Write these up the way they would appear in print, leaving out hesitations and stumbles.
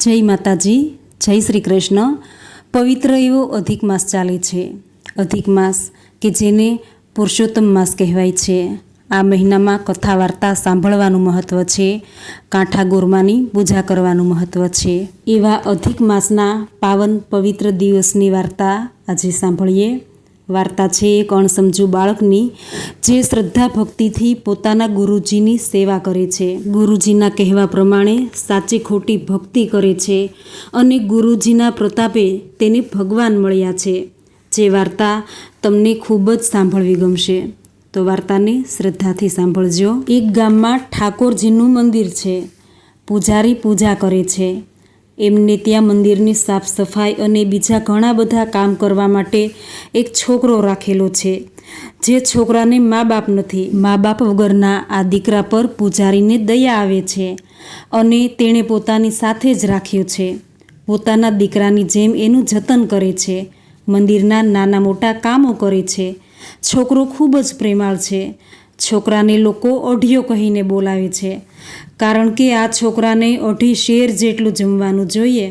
જય માતાજી, જય શ્રી કૃષ્ણ। પવિત્ર એવો અધિક માસ ચાલે છે। અધિક માસ કે જેને પુરુષોત્તમ માસ કહેવાય છે। આ મહિનામાં કથા વાર્તા સાંભળવાનું મહત્ત્વ છે। કાંઠા ગોરમાની પૂજા કરવાનું મહત્ત્વ છે। એવા અધિક માસના પાવન પવિત્ર દિવસની વાર્તા આજે સાંભળીએ। વાર્તા છે એક અણસમજુ બાળકની, જે શ્રદ્ધા ભક્તિથી પોતાના ગુરુજીની સેવા કરે છે। ગુરુજીના કહેવા પ્રમાણે સાચી ખોટી ભક્તિ કરે છે અને ગુરુજીના પ્રતાપે તેને ભગવાન મળ્યા છે। જે વાર્તા તમને ખૂબ જ સાંભળવી ગમશે, તો વાર્તાને શ્રદ્ધાથી સાંભળજો। એક ગામમાં ઠાકોરજીનું મંદિર છે। પૂજારી પૂજા કરે છે। એમને ત્યાં મંદિરની સાફ સફાઈ અને બીજા ઘણા બધા કામ કરવા માટે એક છોકરો રાખેલો છે। જે છોકરાને મા બાપ નથી। મા બાપ વગરના આ દીકરા પર પૂજારીને દયા આવે છે અને તેણે પોતાની સાથે જ રાખ્યો છે। પોતાના દીકરાની જેમ એનું જતન કરે છે। મંદિરના નાના મોટા કામો કરે છે। છોકરો ખૂબ જ પ્રેમાળ છે। છોકરાને લોકો ઓઢિયો કહીને બોલાવે છે, કારણ કે આ છોકરાને 2.5 શેર જેટલું જમવાનું જોઈએ।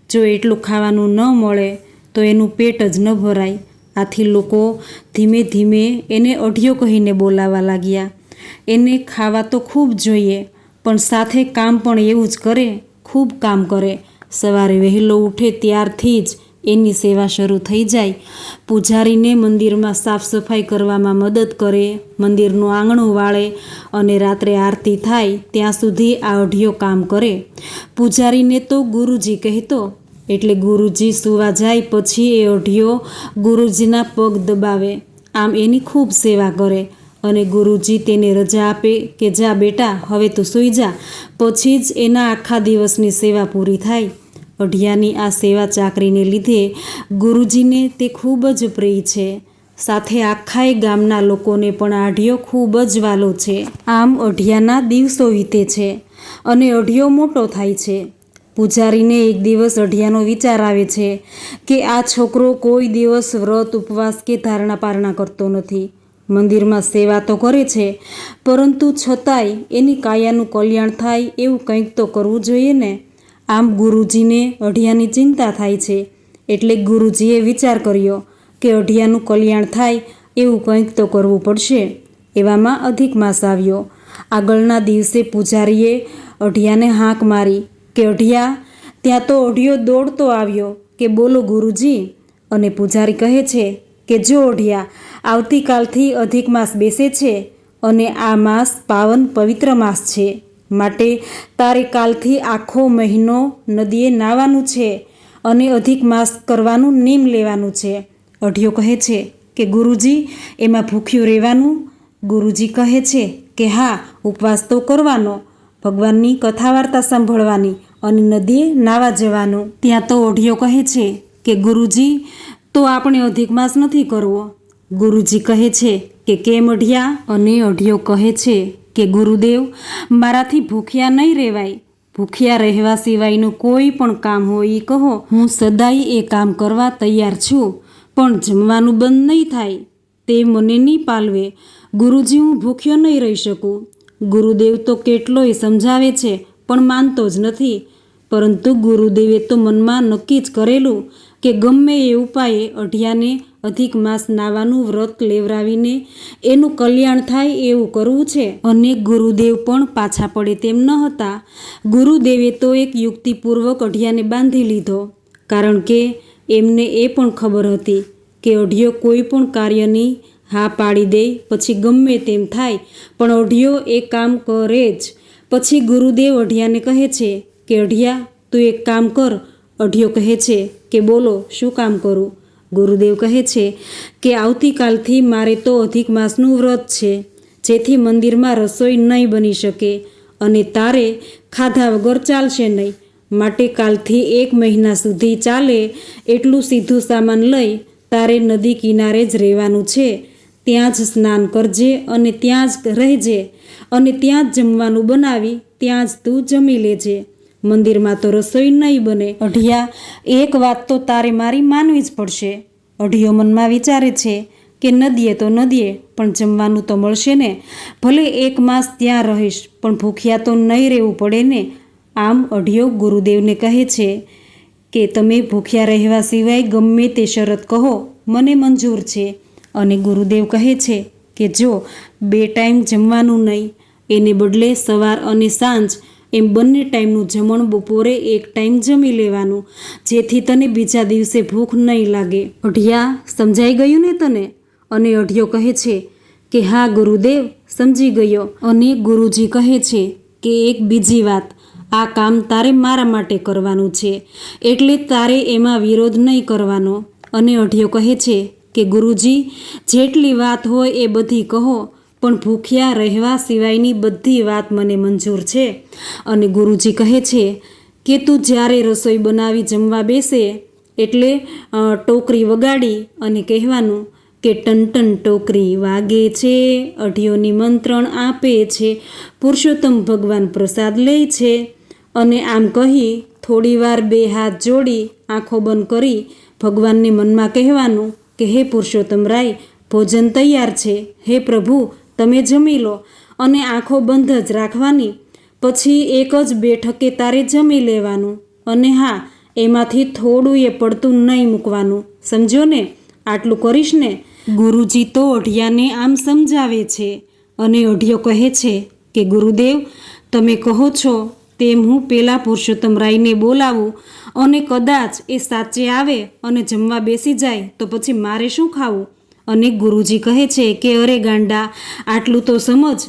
જો એટલું ખાવાનું ન મળે તો એનું પેટ જ ન ભરાય। આથી લોકો ધીમે ધીમે એને ઓઢિયો કહીને બોલાવવા લાગ્યા। એને ખાવા તો ખૂબ જોઈએ, પણ સાથે કામ પણ એવું જ કરે, ખૂબ કામ કરે। સવારે વહેલો ઉઠે ત્યારથી જ એની સેવા શરૂ થઈ જાય। પૂજારીને મંદિરમાં સાફ સફાઈ કરવામાં મદદ કરે, મંદિરનું આંગણું વાળે અને રાત્રે આરતી થાય ત્યાં સુધી આ ઓઢિયો કામ કરે। પૂજારીને તો ગુરુજી કહેતો, એટલે ગુરુજી સૂવા જાય પછી એ ઓઢિયો ગુરુજીના પગ દબાવે, આમ એની ખૂબ સેવા કરે અને ગુરુજી તેને રજા આપે કે જા બેટા, હવે તું સૂઈ જા, પછી જ એના આખા દિવસની સેવા પૂરી થાય। ઓઢિયાની આ સેવા ચાકરીને લીધે ગુરુજીને તે ખૂબ જ પ્રિય છે। સાથે આખાય ગામના લોકોને પણ આ ઓઢિયો ખૂબ જ વાલો છે। આમ ઓઢિયાના દિવસો વીતે છે અને ઓઢિયો મોટો થાય છે। પૂજારીને એક દિવસ ઓઢિયાનો વિચાર આવે છે કે આ છોકરો કોઈ દિવસ વ્રત ઉપવાસ કે ધારણા પારણા કરતો નથી। મંદિરમાં સેવા તો કરે છે, પરંતુ છતાંય એની કાયાનું કલ્યાણ થાય એવું કંઈક તો કરવું જોઈએ ને। આમ ગુરુજીને ઓઢિયાની ચિંતા થાય છે, એટલે ગુરુજીએ વિચાર કર્યો કે ઓઢિયાનું કલ્યાણ થાય એવું કંઈક તો કરવું પડશે। એવામાં અધિક માસ આવ્યો। આગળના દિવસે પૂજારીએ ઓઢિયાને હાંક મારી કે ઓઢિયા, ત્યાં તો ઓઢિયો દોડતો આવ્યો કે બોલો ગુરુજી। અને પૂજારી કહે છે કે જો ઓઢિયા, આવતીકાલથી અધિક માસ બેસે છે અને આ માસ પાવન પવિત્ર માસ છે, માટે તારે કાલથી આખો મહિનો નદીએ નાહવાનું છે અને અધિક માસ કરવાનું નિયમ લેવાનું છે। ઓઢિયો કહે છે કે ગુરુજી, એમાં ભૂખ્યું રહેવાનું? ગુરુજી કહે છે કે હા, ઉપવાસ તો કરવાનો, ભગવાનની કથા વાર્તા સાંભળવાની અને નદીએ નાહવા જવાનું। ત્યાં તો ઓઢિયો કહે છે કે ગુરુજી, તો આપણે અધિક માસ નથી કરવો। ગુરુજી કહે છે કે કેમ ઓઢિયા? અને ઓઢિયો કહે છે કે ગુરુદેવ, મારાથી ભૂખ્યા નહીં રહેવાય। ભૂખ્યા રહેવા સિવાયનું કોઈ પણ કામ હોય એ કહો, હું સદાય એ કામ કરવા તૈયાર છું, પણ જમવાનું બંધ નહીં થાય તે મને નહીં પાલવે। ગુરુજી, હું ભૂખ્યો નહીં રહી શકું। ગુરુદેવ તો કેટલોય સમજાવે છે પણ માનતો જ નથી। પરંતુ ગુરુદેવે તો મનમાં નક્કી જ કરેલું કે ગમે એ ઉપાયે ઓઢિયાને અધિક માસ નાવાનું વ્રત લેવરાવીને એનું કલ્યાણ થાય એવું કરવું છે। અને ગુરુદેવ પણ પાછા પડે તેમ ન હતા। ગુરુદેવે તો એક યુક્તિપૂર્વક ઓઢિયાને બાંધી લીધો, કારણ કે એમને એ પણ ખબર હતી કે ઓઢિયો કોઈ પણ કાર્યની હા પાડી દે પછી ગમે તેમ થાય, પણ ઓઢિયો એ કામ કરે જ। પછી ગુરુદેવ ઓઢિયાને કહે છે કે ઓઢિયા, તું એક કામ કર। ઓઢિયો કહે છે કે બોલો, શું કામ કરું? ગુરુદેવ કહે છે કે આવતીકાલથી મારે તો અધિક માસનું વ્રત છે, જેથી મંદિરમાં રસોઈ નહીં બની શકે અને તારે ખાધા વગર ચાલશે નહીં। માટે કાલથી 1 મહિના સુધી ચાલે એટલું સીધું સામાન લઈ તારે નદી કિનારે જ રહેવાનું છે। ત્યાં જ સ્નાન કરજે અને ત્યાં જ રહેજે અને ત્યાં જ જમવાનું બનાવી ત્યાં જ તું જમી લેજે। મંદિરમાં તો રસોઈ નહીં બને। ઓઢિયા, એક વાત તો તારે મારી માનવી જ પડશે। ઓઢિયો મનમાં વિચારે છે કે નદીએ તો નદીએ, પણ જમવાનું તો મળશે ને। ભલે 1 માસ ત્યાં રહીશ, પણ ભૂખ્યા તો નહીં રહેવું પડે ને। આમ અઢિયો ગુરુદેવને કહે છે કે તમે ભૂખ્યા રહેવા સિવાય ગમે તે શરત કહો, મને મંજૂર છે. અને ગુરુદેવ કહે છે કે જો 2 ટાઈમ જમવાનું નહીં, એને બદલે સવાર અને સાંજ એમ બંને ટાઈમનું જમણ બપોરે 1 ટાઈમ જમી લેવાનું, જેથી તને બીજા દિવસે ભૂખ નહીં લાગે. અઢિયા, સમજાઈ ગયું ને તને? અને અઢિયો કહે છે કે હા ગુરુદેવ, સમજી ગયો. અને ગુરુજી કહે છે કે એક બીજી વાત, આ કામ તારે મારા માટે કરવાનું છે, એટલે તારે એમાં વિરોધ નહીં કરવાનો. અને અઢિયો કહે છે કે ગુરુજી, જેટલી વાત હોય એ બધી કહો, પણ ભૂખ્યા રહેવા સિવાયની બધી વાત મને મંજૂર છે. અને ગુરુજી કહે છે કે તું જ્યારે રસોઈ બનાવી જમવા બેસે એટલે ટોકરી વગાડી અને કહેવાનું કે ટન ટોકરી વાગે છે, અઢિયો નિમંત્રણ આપે છે, પુરુષોત્તમ ભગવાન પ્રસાદ લે છે. અને આમ કહી થોડીવાર 2 હાથ જોડી આંખો બંધ કરી ભગવાનને મનમાં કહેવાનું કે હે પુરુષોત્તમ રાય, ભોજન તૈયાર છે, હે પ્રભુ તમે જમી લો. અને આંખો બંધ જ રાખવાની. પછી એક જ બેઠકે તારે જમી લેવાનું. અને હા, એમાંથી થોડું એ પડતું નહીં મૂકવાનું, સમજો ને? આટલું કરીશ ને? ગુરુજી તો અઢિયાને આમ સમજાવે છે. અને અઢિયો કહે છે કે ગુરુદેવ, તમે કહો છો તેમ હું પેલા પુરુષોત્તમ રાયને બોલાવું, અને કદાચ એ સાચે આવે અને જમવા બેસી જાય તો પછી મારે શું ખાવું? અને ગુરુજી કહે છે કે અરે ગાંડા, આટલું તો સમજ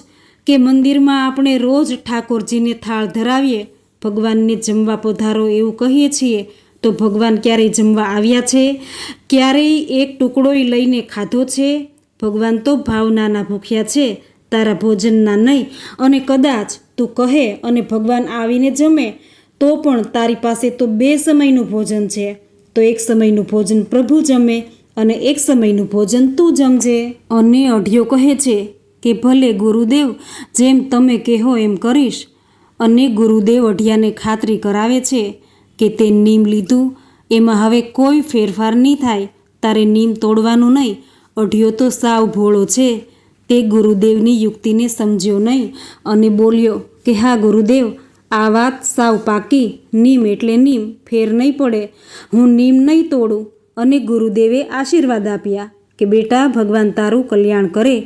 કે મંદિરમાં આપણે રોજ ઠાકોરજીને થાળ ધરાવીએ, ભગવાનને જમવા પધારો એવું કહીએ છીએ, તો ભગવાન ક્યારેય જમવા આવ્યા છે? ક્યારેય એક ટુકડોય લઈને ખાધો છે? ભગવાન તો ભાવનાના ભૂખ્યા છે, તારા ભોજનના નહીં. અને કદાચ તું કહે અને ભગવાન આવીને જમે તો પણ તારી પાસે તો 2 સમયનું ભોજન છે, તો 1 સમયનું ભોજન પ્રભુ જમે અને 1 સમયનું ભોજન તું જમજે. અને અઢિયો કહે છે કે ભલે ગુરુદેવ, જેમ તમે કહો એમ કરીશ. અને ગુરુદેવ અઢિયાને ખાતરી કરાવે છે કે તે નીમ લીધું, એમાં હવે કોઈ ફેરફાર નહીં થાય, તારે નીમ તોડવાનું નહીં. અઢિયો તો સાવ ભોળો છે, તે ગુરુદેવની યુક્તિને સમજ્યો નહીં અને બોલ્યો કે હા ગુરુદેવ, આ વાત સાવ પાકી, નીમ એટલે નીમ, ફેર નહીં પડે, હું નીમ નહીં તોડું. અને ગુરુદેવે આશીર્વાદ આપ્યા કે બેટા, ભગવાન તારું કલ્યાણ કરે.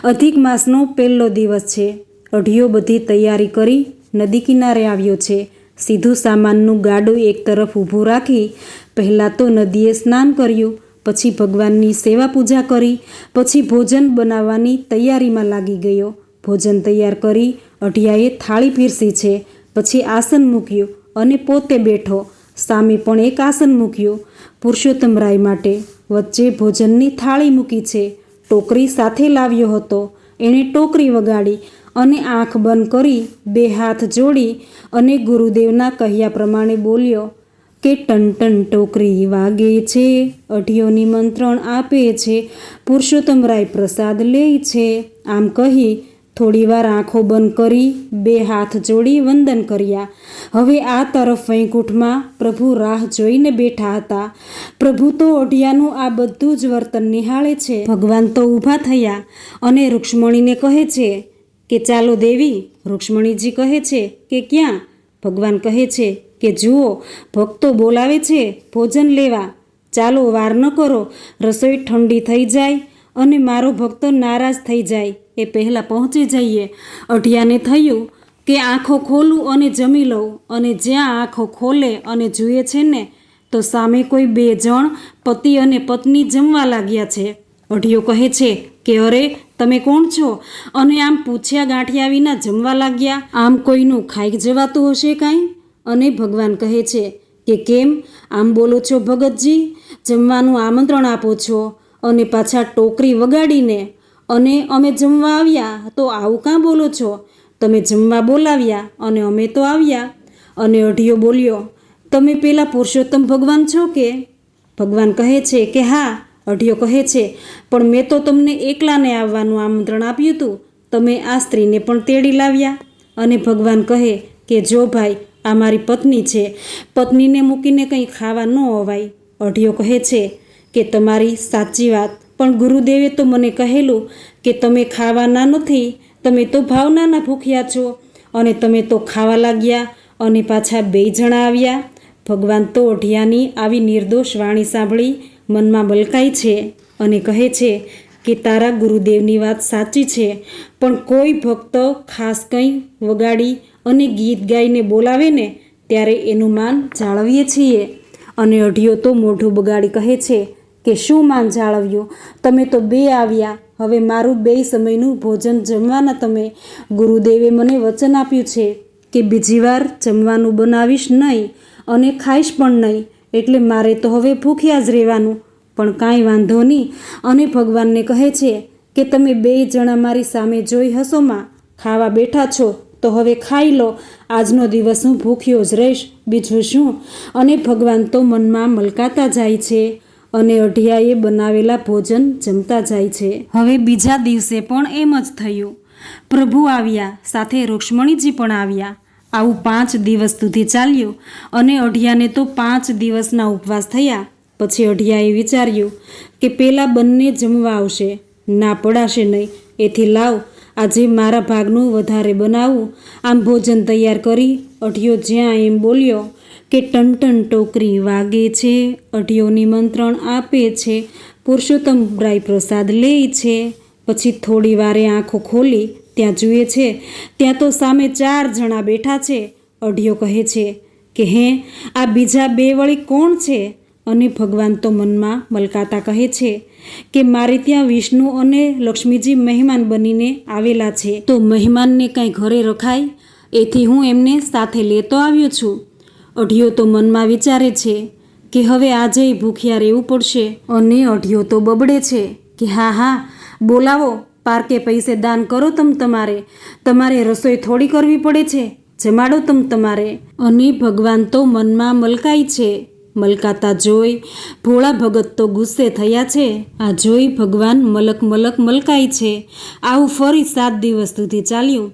અધિક માસનો 1લો દિવસ છે. અઢિયો બધી તૈયારી કરી નદી કિનારે આવ્યો છે. સીધું સામાનનું ગાડું એક તરફ ઊભું રાખી પહેલાં તો નદીએ સ્નાન કર્યું, પછી ભગવાનની સેવા પૂજા કરી, પછી ભોજન બનાવવાની તૈયારીમાં લાગી ગયો. ભોજન તૈયાર કરી અઢિયાએ થાળી પીરસી છે, પછી આસન મૂક્યું અને પોતે બેઠો. સામે પણ એક આસન મૂક્યું પુરુષોત્તમ રાય માટે. વચ્ચે ભોજનની થાળી મૂકી છે. ટોકરી સાથે લાવ્યો હતો. એણે ટોકરી વગાડી અને આંખ બંધ કરી 2 હાથ જોડી અને ગુરુદેવના કહ્યા પ્રમાણે બોલ્યો કે ટન ટોકરી વાગે છે, અઢિયો નિમંત્રણ આપે છે, પુરુષોત્તમ રાય પ્રસાદ લે છે. આમ કહી થોડીવાર આંખો બંધ કરી 2 હાથ જોડી વંદન કર્યા. હવે આ તરફ વૈકુંઠમાં પ્રભુ રાહ જોઈને બેઠા હતા. પ્રભુ તો અઢિયાનું આ બધું જ વર્તન નિહાળે છે. ભગવાન તો ઊભા થયા અને રૂક્ષ્મણીને કહે છે કે ચાલો દેવી. રૂક્ષ્મણીજી કહે છે કે ક્યાં? ભગવાન કહે છે કે જુઓ, ભક્તો બોલાવે છે ભોજન લેવા, ચાલો વાર ન કરો, રસોઈ ઠંડી થઈ જાય અને મારો ભક્તો નારાજ થઈ જાય એ પહેલાં પહોંચી જઈએ. અઢિયાને થયું કે આંખો ખોલું અને જમી લઉં, અને જ્યાં આંખો ખોલે અને જુએ છે ને તો સામે કોઈ 2 જણ પતિ અને પત્ની જમવા લાગ્યા છે. અઢિયો કહે છે કે અરે, તમે કોણ છો? અને આમ પૂછ્યા ગાંઠિયા વિના જમવા લાગ્યા, આમ કોઈનું ખાઈ જવાતું હશે કાંઈ? અને ભગવાન કહે છે કે કેમ આમ બોલો છો ભગતજી? જમવાનું આમંત્રણ આપો છો અને પાછા ટોકરી વગાડીને, અને અમે જમવા આવ્યા તો આવું કાં બોલો છો? તમે જમવા બોલાવ્યા અને અમે તો આવ્યા. અને અઢિયો બોલ્યો, તમે પેલા પુરુષોત્તમ ભગવાન છો કે? ભગવાન કહે છે કે હા. અઢિયો કહે છે પણ મેં તો તમને એકલાને આવવાનું આમંત્રણ આપ્યું હતું, તમે આ સ્ત્રીને પણ તેડી લાવ્યા. અને ભગવાન કહે કે જો ભાઈ, આ મારી પત્ની છે, પત્નીને મૂકીને કંઈ ખાવા ન અવાય. અઢિયો કહે છે કે તમારી સાચી વાત, પણ ગુરુદેવે તો મને કહેલું કે તમે ખાવાના નથી, તમે તો ભાવનાના ભૂખ્યા છો, અને તમે તો ખાવા લાગ્યા અને પાછા 2 જણા આવ્યા. ભગવાન તો અઢિયાની આવી નિર્દોષ વાણી સાંભળી મનમાં મલકાય છે અને કહે છે કે તારા ગુરુદેવની વાત સાચી છે, પણ કોઈ ભક્ત ખાસ કંઈ વગાડી અને ગીત ગાઈને બોલાવે ને ત્યારે એનું માન જાળવીએ છીએ. અને અઢિયો તો મોઢું બગાડી કહે છે કે શું માન જાળવ્યું? તમે તો 2 આવ્યા, હવે મારું 2 સમયનું ભોજન જમવાના તમે. ગુરુદેવે મને વચન આપ્યું છે કે બીજી વાર જમવાનું બનાવીશ નહીં અને ખાઈશ પણ નહીં, એટલે મારે તો હવે ભૂખ્યા જ રહેવાનું. પણ કાંઈ વાંધો નહીં. અને ભગવાનને કહે છે કે તમે 2 જણા મારી સામે જોઈ હસોમાં ખાવા બેઠા છો તો હવે ખાઈ લો. આજનો દિવસ હું ભૂખ્યો જ રહીશ, બીજું શું. અને ભગવાન તો મનમાં મલકાતા જાય છે અને અઢિયાએ બનાવેલા ભોજન જમતા જાય છે. હવે બીજા દિવસે પણ એમ જ થયું. પ્રભુ આવ્યા, સાથે રૂક્ષ્મણીજી પણ આવ્યા. આવું 5 દિવસ સુધી ચાલ્યું અને અઢિયાને તો 5 દિવસના ઉપવાસ થયા. પછી અઢિયાએ વિચાર્યું કે પેલા બંને જમવા આવશે, ના પડાશે નહીં, એથી લાવ આજે મારા ભાગનું વધારે બનાવું. આમ ભોજન તૈયાર કરી અઢિયો જ્યાં એમ બોલ્યો કે ટન ટોકરી વાગે છે, અઢિયો નિમંત્રણ આપે છે, પુરુષોત્તમરાય પ્રસાદ લે છે. પછી થોડી વારે આંખો ખોલી ત્યાં જુએ છે, ત્યાં તો સામે 4 જણા બેઠા છે. અઢિયો કહે છે કે હે, આ બીજા 2 વળી કોણ છે? અને ભગવાન તો મનમાં મલકાતા કહે છે કે મારે ત્યાં વિષ્ણુ અને લક્ષ્મીજી મહેમાન બનીને આવેલા છે, તો મહેમાનને કાંઈ ઘરે રખાય, એથી હું એમને સાથે લેતો આવ્યો છું. અઢિયો તો મનમાં વિચારે છે કે હવે આજે ભૂખ્યા રહેવું પડશે. અને અઢિયો તો બબડે છે કે હા બોલાવો, પારકે પૈસે દાન કરો તમારે રસોઈ થોડી કરવી પડે છે, જમાડો તમારે. અને ભગવાન તો મનમાં મલકાય છે. મલકાતા જોઈ ભોળા ભગત તો ગુસ્સે થયા છે. આ જોઈ ભગવાન મલક મલકાય છે. આવું ફરી 7 દિવસ સુધી ચાલ્યું.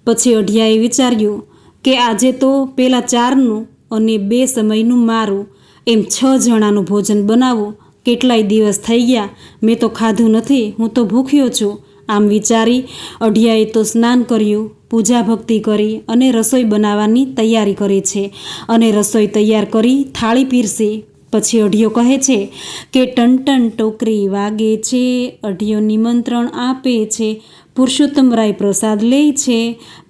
પછી અઢિયાએ વિચાર્યું કે આજે તો પેલા 4નું અને 2 સમયનું મારું, એમ 6 જણાનું ભોજન બનાવું. કેટલાય દિવસ થઈ ગયા, મેં તો ખાધું નથી, હું તો ભૂખ્યો છું. આમ વિચારી અઢિયાએ તો સ્નાન કર્યું, પૂજા ભક્તિ કરી અને રસોઈ બનાવવાની તૈયારી કરે છે. અને રસોઈ તૈયાર કરી થાળી પીરસી. પછી અઢિયો કહે છે કે ટન ટોકરી વાગે છે, અઢિયો નિમંત્રણ આપે છે, પુરુષોત્તમરાય પ્રસાદ લે છે.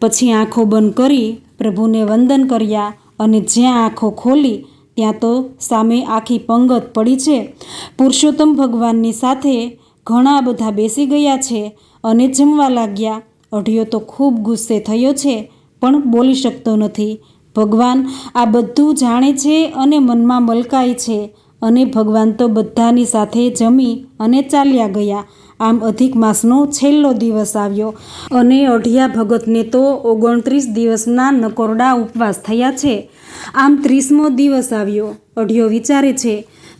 પછી આંખો બંધ કરી પ્રભુને વંદન કર્યા અને જ્યાં આંખો ખોલી ત્યાં તો સામે આખી પંગત પડી છે. પુરુષોત્તમ ભગવાનની સાથે ઘણા બધા બેસી ગયા છે અને જમવા લાગ્યા. અઢિયો તો ખૂબ ગુસ્સે થયો છે પણ બોલી શકતો નથી. ભગવાન આ બધું જાણે છે અને મનમાં મલકાય છે. અને ભગવાન તો બધાની સાથે જમી અને ચાલ્યા ગયા. આમ અધિક માસનો છેલ્લો દિવસ આવ્યો અને અઢિયા ભગતને તો 29 દિવસના નકોરડા ઉપવાસ થયા છે. આમ 30મો દિવસ આવ્યો. અઢિયો વિચારે છે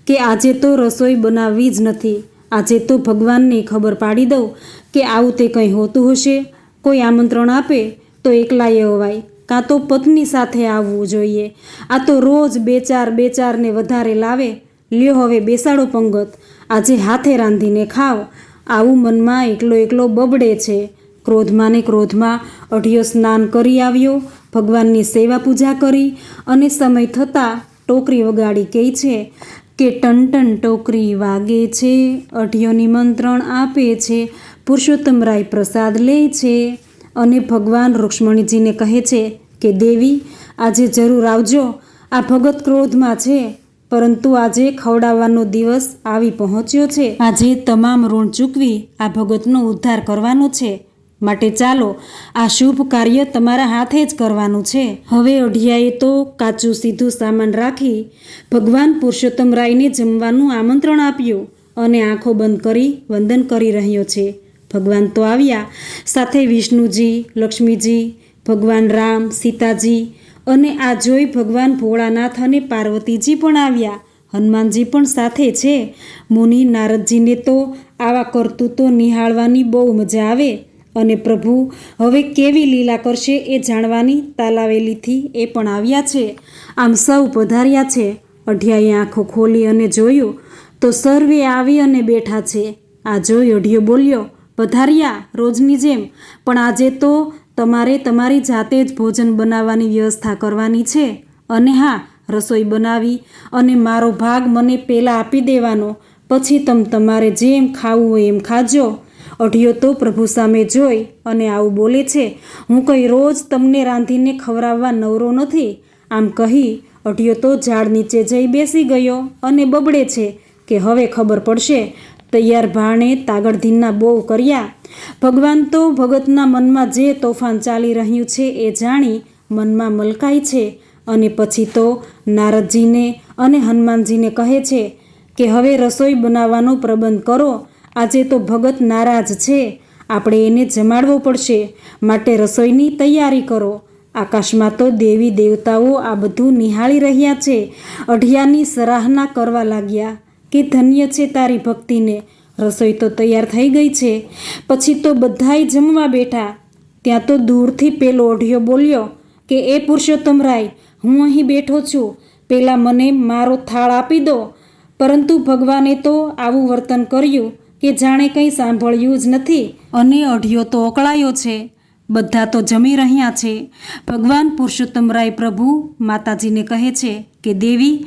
કે આજે તો રસોઈ બનાવવી જ નથી. આજે તો ભગવાનને ખબર પાડી દઉં કે આવું તે કંઈ હોતું હશે. કોઈ આમંત્રણ આપે તો એકલાએ અવાય, કાં તો પત્ની સાથે આવવું જોઈએ. આ તો રોજ 2-4 ને વધારે લાવે. લ્યો હવે બેસાડો પંગત, આજે હાથે રાંધીને ખાવ. આવું મનમાં એકલો બબડે છે. ક્રોધમાં ને ક્રોધમાં અઢિયો સ્નાન કરી આવ્યો, ભગવાનની સેવા પૂજા કરી અને સમય થતાં ટોકરી વગાડી કહે છે કે ટન ટોકરી વાગે છે, અઢિયો નિમંત્રણ આપે છે, પુરુષોત્તમરાય પ્રસાદ લે છે. અને ભગવાન રૂક્ષ્મણીજીને કહે છે કે દેવી આજે જરૂર આવજો. આ ભગત ક્રોધમાં છે, પરંતુ આજે ખવડાવવાનો દિવસ આવી પહોંચ્યો છે. આજે તમામ ઋણ ચૂકવી આ ભગતનો ઉદ્ધાર કરવાનો છે. માટે ચાલો, આ શુભ કાર્ય તમારા હાથે જ કરવાનું છે. હવે અઢિયાએ તો કાચું સીધું સામાન રાખી ભગવાન પુરુષોત્તમરાયને જમવાનું આમંત્રણ આપ્યું અને આંખો બંધ કરી વંદન કરી રહ્યો છે. ભગવાન તો આવ્યા, સાથે વિષ્ણુજી, લક્ષ્મીજી, ભગવાન રામ, સીતાજી અને આ જોઈ ભગવાન ભોળાનાથ અને પાર્વતીજી પણ આવ્યા. હનુમાનજી પણ સાથે છે. મુનિ નારદજીને તો આવા કરતૂતો નિહાળવાની બહુ મજા આવે. અને પ્રભુ હવે કેવી લીલા કરશે એ જાણવાની તાલાવેલીથી એ પણ આવ્યા છે. આમ સૌ પધાર્યા છે. અઢિયાએ આંખો ખોલી અને જોયું તો સર્વે આવી અને બેઠા છે. આ જોઈ અઢિયો બોલ્યો, પધાર્યા રોજની જેમ, પણ આજે તો તમારે તમારી જાતે જ ભોજન બનાવવાની વ્યવસ્થા કરવાની છે, અને હા, રસોઈ બનાવી અને મારો ભાગ મને પહેલાં આપી દેવાનો, પછી તમારે જેમ ખાવું હોય એમ ખાજો. અઢિયો તો પ્રભુ સામે જોઈ અને આવું બોલે છે, હું કંઈ રોજ તમને રાંધીને ખવડાવવા નવરો નથી. આમ કહી અઢિયો તો ઝાડ નીચે જઈ બેસી ગયો અને બબડે છે કે હવે ખબર પડશે. તૈયાર ભાણે તાગડધીનના બહુ કર્યા. ભગવાન તો ભગતના મનમાં જે તોફાન ચાલી રહ્યું છે એ જાણી મનમાં મલકાય છે, અને પછી તો નારદજીને અને હનુમાનજીને કહે છે કે હવે રસોઈ બનાવવાનો પ્રબંધ કરો. આજે તો ભગત નારાજ છે, આપણે એને જમાડવો પડશે, માટે રસોઈની તૈયારી કરો. આકાશમાં તો દેવી દેવતાઓ આ બધું નિહાળી રહ્યા છે. અઢિયાની સરાહના કરવા લાગ્યા કે ધન્ય છે તારી ભક્તિને, રસોઈ તો તૈયાર થઈ ગઈ છે. પછી તો બધાય જમવા બેઠા. ત્યાં તો દૂરથી પેલો અઢિયો બોલ્યો કે એ પુરુષોત્તમરાય, હું અહીં બેઠો છું, પહેલાં મને મારો થાળ આપી દો. પરંતુ ભગવાને તો આવું વર્તન કર્યું કે જાણે કંઈ સાંભળ્યું જ નથી, અને અઢિયો તો અકળાયો છે. બધા તો જમી રહ્યા છે. ભગવાન પુરુષોત્તમરાય પ્રભુ માતાજીને કહે છે કે દેવી,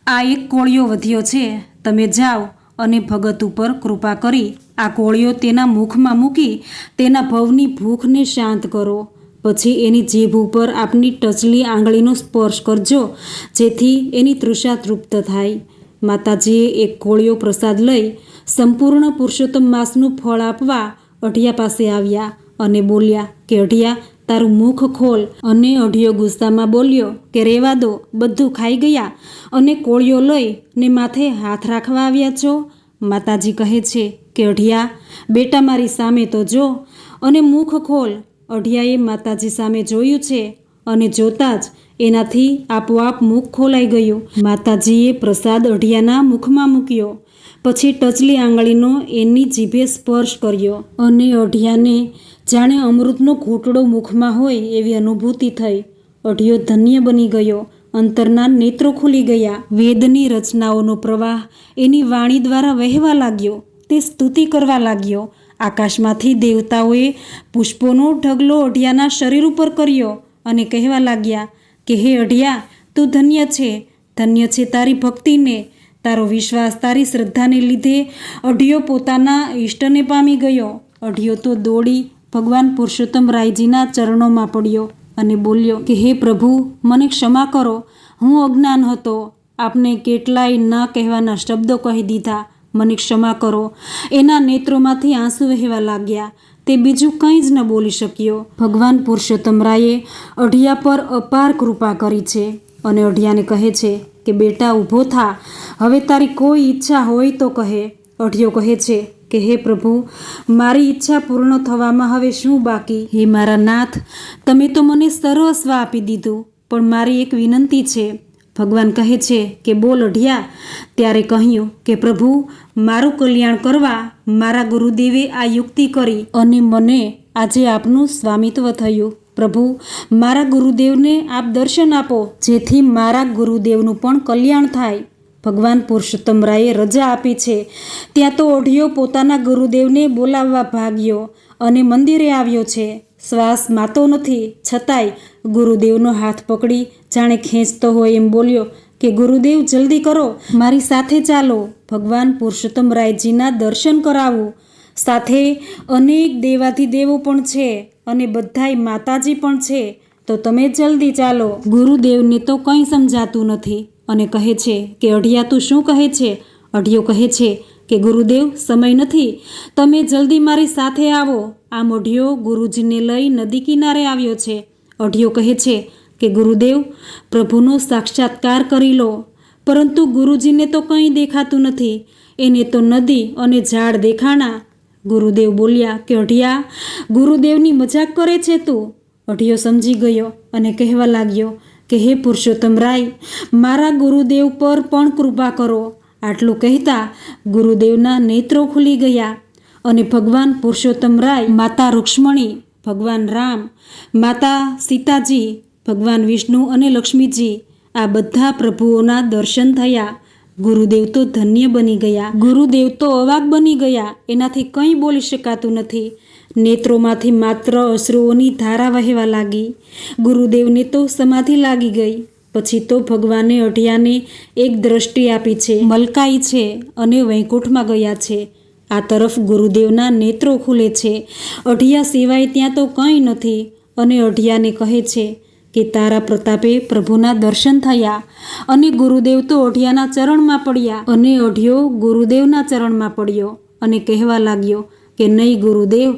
આ એક કોળિયો વધ્યો છે, તમે જાઓ અને ભગત ઉપર કૃપા કરી આ કોળિયો તેના મુખમાં મૂકી તેના ભવની ભૂખને શાંત કરો. પછી એની જીભ ઉપર આપની ટચલી આંગળીનો સ્પર્શ કરજો, જેથી એની તૃષા તૃપ્ત થાય. માતાજીએ એક કોળિયો પ્રસાદ લઈ સંપૂર્ણ પુરુષોત્તમ માસનું ફળ આપવા અઢિયા પાસે આવ્યા અને બોલ્યા કે અઢિયા, તારું મુખ ખોલ. અને અઢિયો ગુસ્સામાં બોલ્યો કે રહેવા દો, બધું ખાઈ ગયા અને કોળિયો લઈ ને માથે હાથ રાખવા આવ્યા છો. માતાજી કહે છે કે અઢિયા બેટા, મારી સામે તો જો અને મુખ ખોલ. અઢિયાએ માતાજી સામે જોયું છે અને જોતાં જ એનાથી આપોઆપ મુખ ખોલાઈ ગયું. માતાજીએ પ્રસાદ અઢિયાના મુખમાં મૂક્યો, પછી ટચલી આંગળીનો એની જીભે સ્પર્શ કર્યો અને અઢિયાને જાણે અમૃતનો ઘૂંટડો મુખમાં હોય એવી અનુભૂતિ થઈ. અઢિયો ધન્ય બની ગયો, અંતરના નેત્રો ખુલી ગયા. વેદની રચનાઓનો પ્રવાહ એની વાણી દ્વારા વહેવા લાગ્યો. તે સ્તુતિ કરવા લાગ્યો. આકાશમાંથી દેવતાઓએ પુષ્પોનો ઢગલો અઢિયાના શરીર ઉપર કર્યો અને કહેવા લાગ્યા કે હે અઢિયા, તું ધન્ય છે, ધન્ય છે તારી ભક્તિને, તારો વિશ્વાસ, તારી શ્રદ્ધાને લીધે અઢિયો પોતાના ઈષ્ટને પામી ગયો. અઢિયો તો દોડી ભગવાન પુરુષોત્તમ રાયજીના ચરણોમાં પડ્યો અને બોલ્યો કે હે પ્રભુ, મને ક્ષમા કરો, હું અજ્ઞાન હતો, આપને કેટલાય ન કહેવાના શબ્દો કહી દીધા, મને ક્ષમા કરો. એના નેત્રોમાંથી આંસુ વહેવા લાગ્યા. તે બીજું કંઈ જ ન બોલી શક્યો. ભગવાન પુરુષોત્તમ રાયે અઢિયા પર અપાર કૃપા કરી છે અને અઢિયાને કહે છે કે બેટા, ઊભો થા, હવે તારી કોઈ ઈચ્છા હોય તો કહે. અઢિયો કહે છે કે હે પ્રભુ, મારી ઈચ્છા પૂર્ણ થવામાં હવે શું બાકી? હે મારા નાથ, તમે તો મને સર્વસ્વ આપી દીધું, પણ મારી એક વિનંતી છે. ભગવાન કહે છે કે બોલ અઢિયા. ત્યારે કહ્યું કે પ્રભુ, મારું કલ્યાણ કરવા મારા ગુરુદેવે આ યુક્તિ કરી અને મને આજે આપનું સ્વામિત્વ થયું. પ્રભુ, મારા ગુરુદેવને આપ દર્શન આપો, જેથી મારા ગુરુદેવનું પણ કલ્યાણ થાય. ભગવાન પુરુષોત્તમ રાયે રજા આપી છે. ત્યાં તો અઢિયો પોતાના ગુરુદેવને બોલાવવા ભાગ્યો અને મંદિરે આવ્યો છે. શ્વાસ માતો નથી, છતાંય ગુરુદેવનો હાથ પકડી જાણે ખેંચતો હોય એમ બોલ્યો કે ગુરુદેવ, જલ્દી કરો, મારી સાથે ચાલો, ભગવાન પુરુષોત્તમ રાયજીના દર્શન કરાવું. સાથે અનેક દેવાધિદેવો પણ છે અને બધાય માતાજી પણ છે, તો તમે જલ્દી ચાલો. ગુરુદેવને તો કંઈ સમજાતું નથી અને કહે છે કે અઢિયા, તું શું કહે છે? અઢિયો કહે છે કે ગુરુદેવ, સમય નથી, તમે જલ્દી મારી સાથે આવો. આમ અઢિયો ગુરુજીને લઈ નદી કિનારે આવ્યો છે. અઢિયો કહે છે કે ગુરુદેવ, પ્રભુનો સાક્ષાત્કાર કરી લો. પરંતુ ગુરુજીને તો કંઈ દેખાતું નથી, એને તો નદી અને ઝાડ દેખાણા. ગુરુદેવ બોલ્યા કે અઢિયા, ગુરુદેવની મજાક કરે છે તું. અઢિયો સમજી ગયો અને કહેવા લાગ્યો કે હે પુરુષોત્તમ રાય, મારા ગુરુદેવ પર પણ કૃપા કરો. આટલું કહેતા ગુરુદેવના નેત્રો ખુલી ગયા અને ભગવાન પુરુષોત્તમ રાય, માતા રૂક્ષ્મણી, ભગવાન રામ, માતા સીતાજી, ભગવાન વિષ્ણુ અને લક્ષ્મીજી, આ બધા પ્રભુઓના દર્શન થયા. ગુરુદેવ તો ધન્ય બની ગયા. ગુરુદેવ તો અવાક બની ગયા. એનાથી કંઈ બોલી શકાતું નથી. નેત્રોમાંથી માત્ર અશ્રુઓની ધારા વહેવા લાગી. ગુરુદેવને તો સમાધિ લાગી ગઈ. પછી તો ભગવાને અઢિયાને એક દ્રષ્ટિ આપી છે, મલકાઈ છે અને વૈકુંઠમાં ગયા છે. આ તરફ ગુરુદેવના નેત્રો ખુલે છે. અઢિયા સિવાય ત્યાં તો કંઈ નથી. અને અઢિયાને કહે છે કે તારા પ્રતાપે પ્રભુના દર્શન થયા. અને ગુરુદેવ તો અઢિયાના ચરણમાં પડ્યા. અને અઢિયો ગુરુદેવના ચરણમાં પડ્યો અને કહેવા લાગ્યો કે નહીં ગુરુદેવ,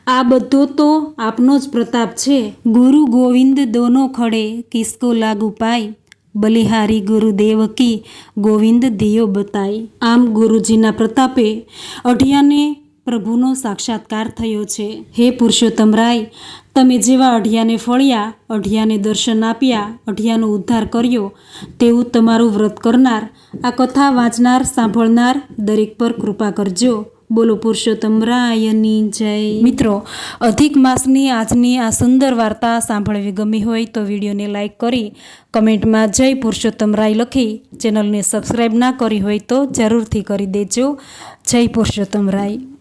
આ બધો તો આપનો જ પ્રતાપ છે. ગુરુ ગોવિંદ દોનો ખડે કિસકો લાગુ પાય, બલિહારી ગુરુદેવ કી ગોવિંદ દિયો બતાય. આમ ગુરુજીના પ્રતાપે અઢિયાને પ્રભુનો સાક્ષાત્કાર થયો છે. હે પુરુષોત્તમ રાય, તમે જેવા અઢિયાને ફળ્યા, અઢિયાને દર્શન આપ્યા, અઢિયાનો ઉદ્ધાર કર્યો, તેવું તમારું વ્રત કરનાર, આ કથા વાંચનાર, સાંભળનાર દરેક પર કૃપા કરજો. બોલો પુરુષોત્તમ રાયની જય. મિત્રો, અધિક માસની આજની આ સુંદર વાર્તા સાંભળવી ગમી હોય તો વિડીયોને લાઈક કરી કમેન્ટમાં જય પુરુષોત્તમ રાય લખી ચેનલને સબસ્ક્રાઈબ ના કરી હોય તો જરૂરથી કરી દેજો. જય પુરુષોત્તમ રાય.